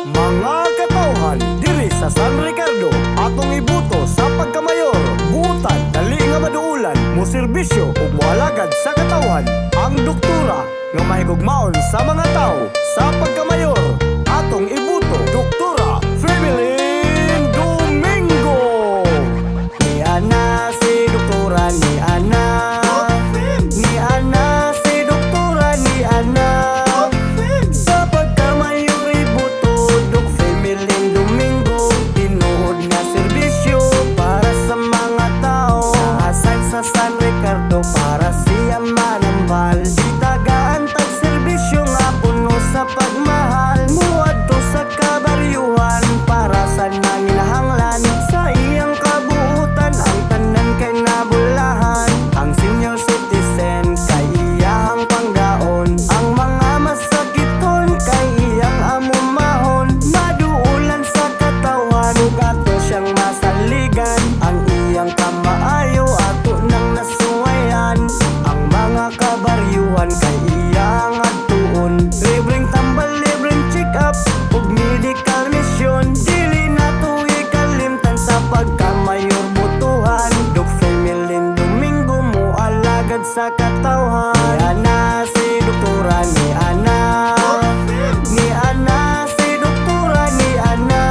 Mga katawhan diri sa San Ricardo, atong ibuto sa pagkamayor. Buutan, dali nga maduulan, mo serbisyo ug moalagad sa katawhan. Ang doktora nga mahigugmaon sa mga tao sa pagkamayor, atong ibuto. Doktora Femelin Domingo. Ni Ana si doktora, ni Ana. Ni Ana si doktora, ni Ana. Sa pagkamayor ibuto, Dok Femelin Domingo. Tinuod nga serbisyo para sa mga tao. Naasan sa San Ricardo para siya manambal. Itagaan tag serbisyo nga puno sa pagmahal. Muadto sa kabaryuhan para sa nanginahanglan. Sa iyang kabuutan ang tanan kay nabulahan. Ang senior citizen kay iyang panggaon. Ang mga masakiton kay iyang amumahon. Maduulan sa katawan ug ato siyang masaligan. Ang iyang kamaayo ato nang nasuwayan. Ang mga kabaryuhan kay iyang adtuon. Libreng tambal, libreng check-up ug medical mission. Dili na to ikalimtan sa pagkamayor butuhan. Dok Femelin Domingo mo alagad sa katawhan. Ni Ana si doktora, ni Ana. Ni Ana si doktora, ni Ana.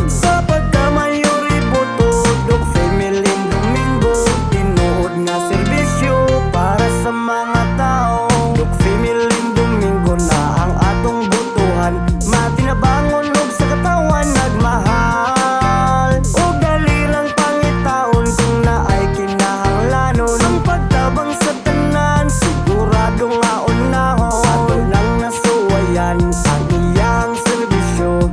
Sa pagkamayor ibuto, Dok Femelin Domingo. Tinuod nga serbisyo para sa mga tao. Dok Femelin Domingo na ang atong butuhan. Matinabangon ug sa katawan nagmahal. Ug dali lang pangitaon kung naay kinahanglanon. Ang pagtabang sa tanan sigurado nga unahon. Ato lang nasuwayan ang iyang serbisyo.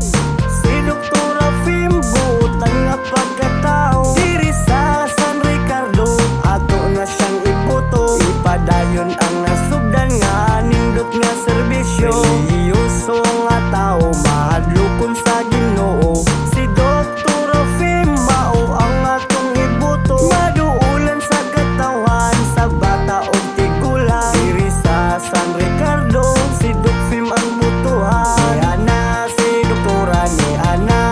Si Doktora Fem buutan nga pagkatao. Diri sa San Ricardo ato na siyang ibuto. Ipadayon ang nasugdan nga nindot nga serbisyo. Reliyoso nga tao mahadlokon sa Ginoo. Si Doktora Fem mao ang atong ibuto. Maduulan sa katawan sa bata ug tigulang. Diri sa San Ricardo si Dok Fem ang butuhan. Ni Ana si doktora, ni Ana.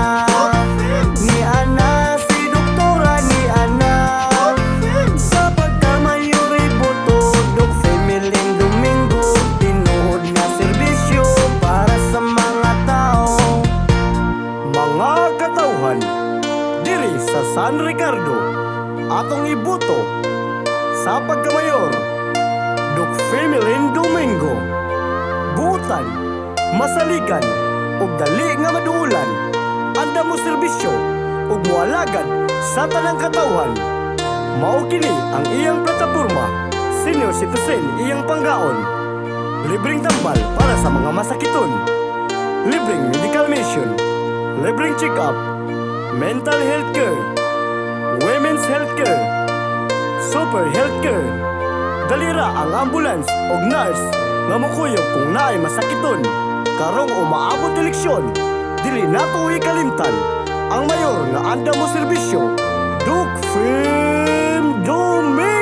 Ni Ana si doktora, ni Ana. Sa pagkamayor ibuto, Dok Femelin Domingo. Tinuod nga serbisyo para sa mga tao. Mga katawhan diri sa San Ricardo, atong ibuto sa pagkamayor. Dok Femelin Domingo. Buutan, masaligan ug dali nga maduulan. Anda mo serbisyo ug moalagad sa tanang katawhan. Mao kini ang iyang plataporma. Senior citizen iyang panggaon. Libreng tambal para sa mga masakiton. Libreng medical mission. Libreng check-up. Mental health care. Women's health care. Super health care. Dalira ang ambulance ug nurse nga mukuyog kung naay masakiton. Karong umaabot eleksyon, dili nato ikalimtan ang mayor nga anda mo serbisyo. Dok Fem Domingo.